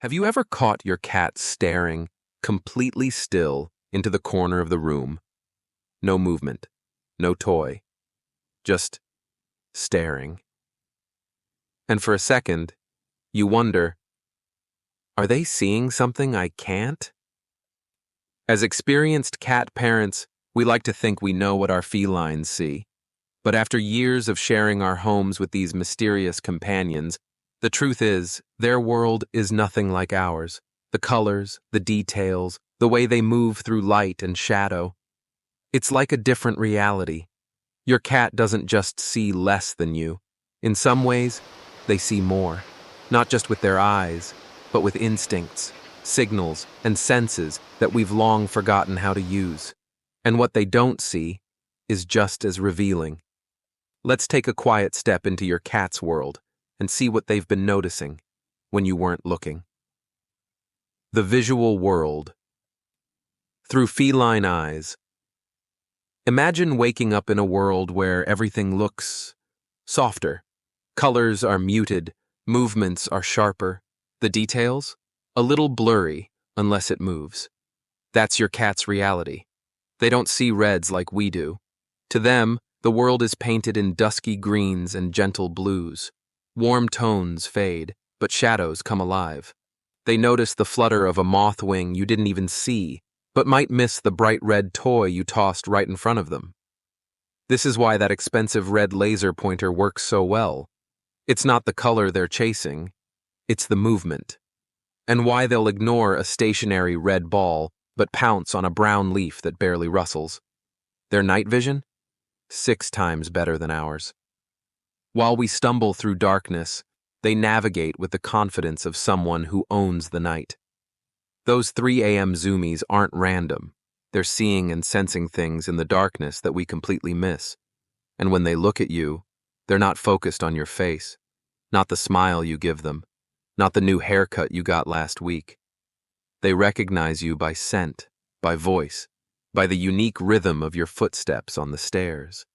Have you ever caught your cat staring, completely still, into the corner of the room? No movement, no toy, just staring. And for a second, you wonder, are they seeing something I can't? As experienced cat parents, we like to think we know what our felines see. But after years of sharing our homes with these mysterious companions, the truth is, their world is nothing like ours. The colors, the details, the way they move through light and shadow. It's like a different reality. Your cat doesn't just see less than you. In some ways, they see more. Not just with their eyes, but with instincts, signals, and senses that we've long forgotten how to use. And what they don't see is just as revealing. Let's take a quiet step into your cat's world and see what they've been noticing when you weren't looking. The visual world. Through feline eyes. Imagine waking up in a world where everything looks softer. Colors are muted, movements are sharper. The details? A little blurry, unless it moves. That's your cat's reality. They don't see reds like we do. To them, the world is painted in dusky greens and gentle blues. Warm tones fade, but shadows come alive. They notice the flutter of a moth wing you didn't even see, but might miss the bright red toy you tossed right in front of them. This is why that expensive red laser pointer works so well. It's not the color they're chasing, it's the movement. And why they'll ignore a stationary red ball, but pounce on a brown leaf that barely rustles. Their night vision? 6 times better than ours. While we stumble through darkness, they navigate with the confidence of someone who owns the night. Those 3 a.m. zoomies aren't random. They're seeing and sensing things in the darkness that we completely miss. And when they look at you, they're not focused on your face, not the smile you give them, not the new haircut you got last week. They recognize you by scent, by voice, by the unique rhythm of your footsteps on the stairs,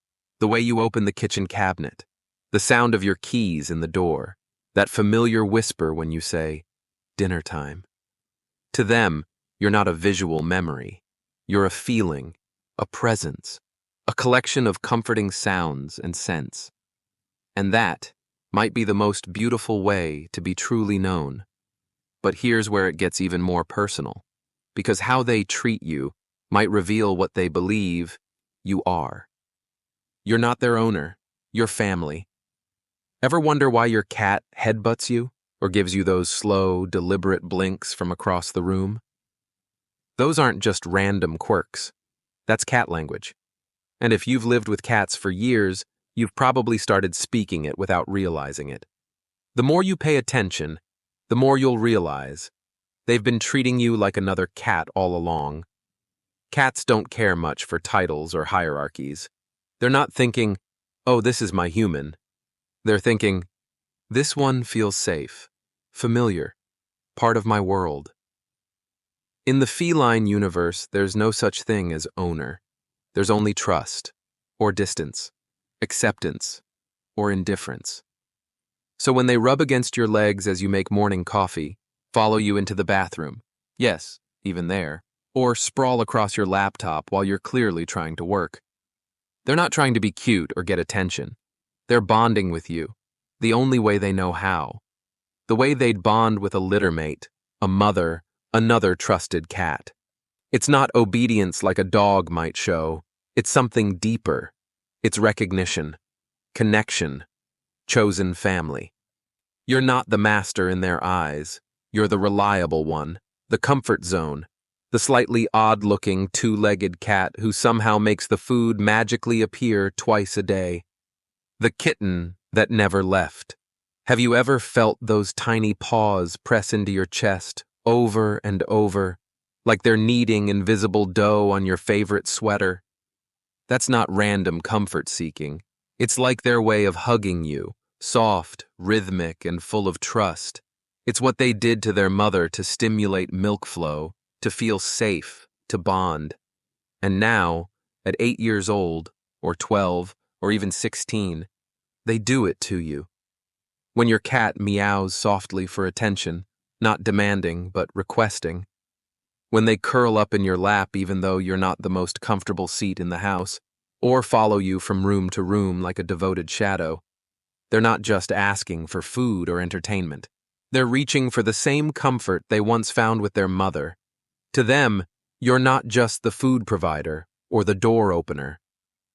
the way you open the kitchen cabinet, the sound of your keys in the door, that familiar whisper when you say, "Dinner time." To them, you're not a visual memory. You're a feeling, a presence, a collection of comforting sounds and scents. And that might be the most beautiful way to be truly known. But here's where it gets even more personal, because how they treat you might reveal what they believe you are. You're not their owner, you're family. Ever wonder why your cat headbutts you or gives you those slow, deliberate blinks from across the room? Those aren't just random quirks. That's cat language. And if you've lived with cats for years, you've probably started speaking it without realizing it. The more you pay attention, the more you'll realize they've been treating you like another cat all along. Cats don't care much for titles or hierarchies. They're not thinking, "Oh, this is my human." They're thinking, "This one feels safe, familiar, part of my world." In the feline universe, there's no such thing as owner. There's only trust, or distance, acceptance, or indifference. So when they rub against your legs as you make morning coffee, follow you into the bathroom, yes, even there, or sprawl across your laptop while you're clearly trying to work, they're not trying to be cute or get attention. They're bonding with you, the only way they know how. The way they'd bond with a littermate, a mother, another trusted cat. It's not obedience like a dog might show. It's something deeper. It's recognition, connection, chosen family. You're not the master in their eyes. You're the reliable one, the comfort zone, the slightly odd-looking two-legged cat who somehow makes the food magically appear twice a day. The kitten that never left. Have you ever felt those tiny paws press into your chest over and over, like they're kneading invisible dough on your favorite sweater? That's not random comfort seeking. It's like their way of hugging you, soft, rhythmic, and full of trust. It's what they did to their mother to stimulate milk flow, to feel safe, to bond. And now, at 8 years old, or 12, or even 16, they do it to you. When your cat meows softly for attention, not demanding, but requesting. When they curl up in your lap even though you're not the most comfortable seat in the house, or follow you from room to room like a devoted shadow, they're not just asking for food or entertainment. They're reaching for the same comfort they once found with their mother. To them, you're not just the food provider or the door opener.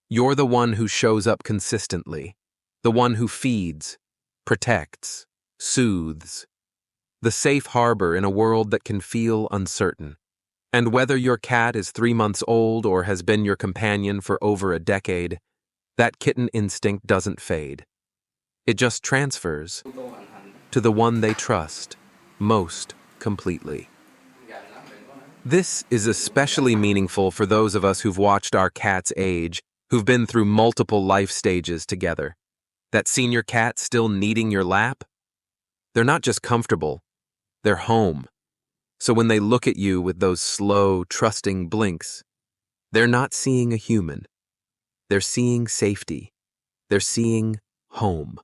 You're the one who shows up consistently, the one who feeds, protects, soothes, the safe harbor in a world that can feel uncertain. And whether your cat is 3 months old or has been your companion for over a decade, that kitten instinct doesn't fade. It just transfers to the one they trust most completely. This is especially meaningful for those of us who've watched our cats age, who've been through multiple life stages together. That senior cat still needing your lap? They're not just comfortable, they're home. So when they look at you with those slow, trusting blinks, they're not seeing a human. They're seeing safety. They're seeing home.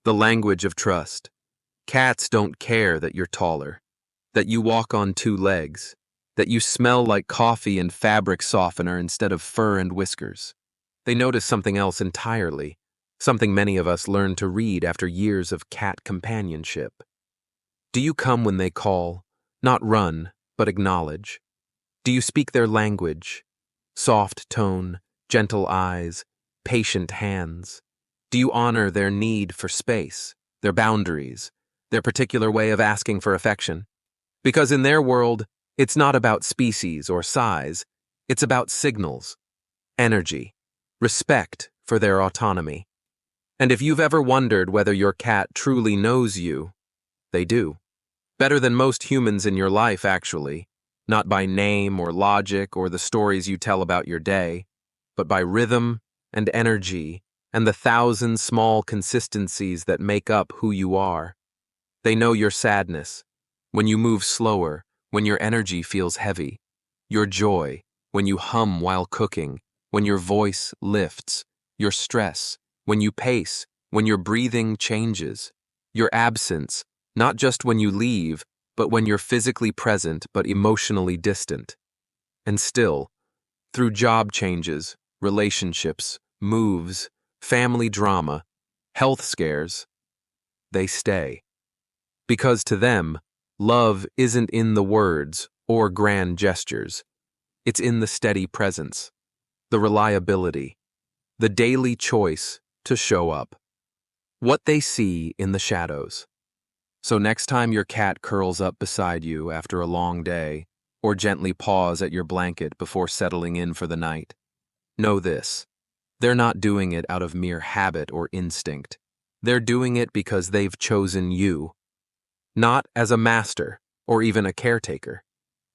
The language of trust. Cats don't care that you're taller, that you walk on 2 legs, that you smell like coffee and fabric softener instead of fur and whiskers. They notice something else entirely, something many of us learn to read after years of cat companionship. Do you come when they call, not run, but acknowledge? Do you speak their language? Soft tone, gentle eyes, patient hands. Do you honor their need for space, their boundaries, their particular way of asking for affection? Because in their world, it's not about species or size, it's about signals, energy, respect for their autonomy. And if you've ever wondered whether your cat truly knows you, they do. Better than most humans in your life, actually. Not by name or logic or the stories you tell about your day, but by rhythm and energy and the 1,000 small consistencies that make up who you are. They know your sadness, when you move slower, when your energy feels heavy, your joy, when you hum while cooking, when your voice lifts, your stress, when you pace, when your breathing changes, your absence, not just when you leave, but when you're physically present but emotionally distant. And still, through job changes, relationships, moves, family drama, health scares, they stay. Because to them, love isn't in the words or grand gestures. It's in the steady presence, the reliability, the daily choice to show up. What they see in the shadows. So next time your cat curls up beside you after a long day, or gently paws at your blanket before settling in for the night, know this. They're not doing it out of mere habit or instinct. They're doing it because they've chosen you. Not as a master or even a caretaker,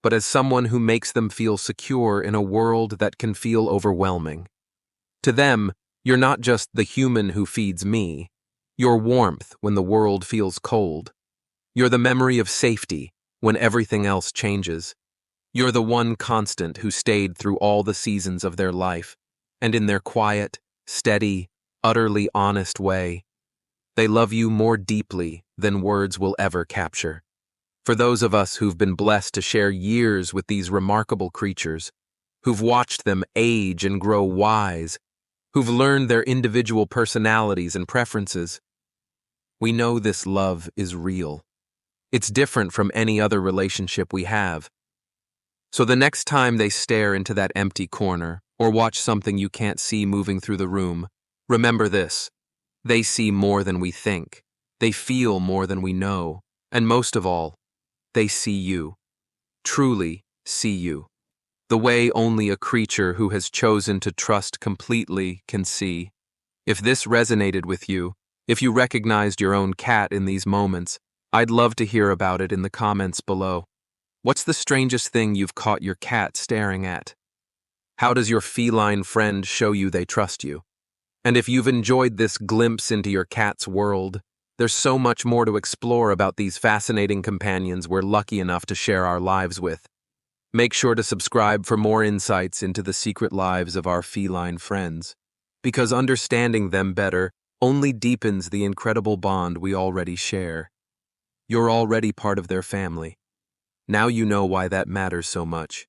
but as someone who makes them feel secure in a world that can feel overwhelming. To them, you're not just the human who feeds me. You're warmth when the world feels cold. You're the memory of safety when everything else changes. You're the one constant who stayed through all the seasons of their life, and in their quiet, steady, utterly honest way, they love you more deeply than words will ever capture. For those of us who've been blessed to share years with these remarkable creatures, who've watched them age and grow wise, who've learned their individual personalities and preferences, we know this love is real. It's different from any other relationship we have. So the next time they stare into that empty corner or watch something you can't see moving through the room, remember this. They see more than we think. They feel more than we know. And most of all, they see you. Truly see you. The way only a creature who has chosen to trust completely can see. If this resonated with you, if you recognized your own cat in these moments, I'd love to hear about it in the comments below. What's the strangest thing you've caught your cat staring at? How does your feline friend show you they trust you? And if you've enjoyed this glimpse into your cat's world, there's so much more to explore about these fascinating companions we're lucky enough to share our lives with. Make sure to subscribe for more insights into the secret lives of our feline friends, because understanding them better only deepens the incredible bond we already share. You're already part of their family. Now you know why that matters so much.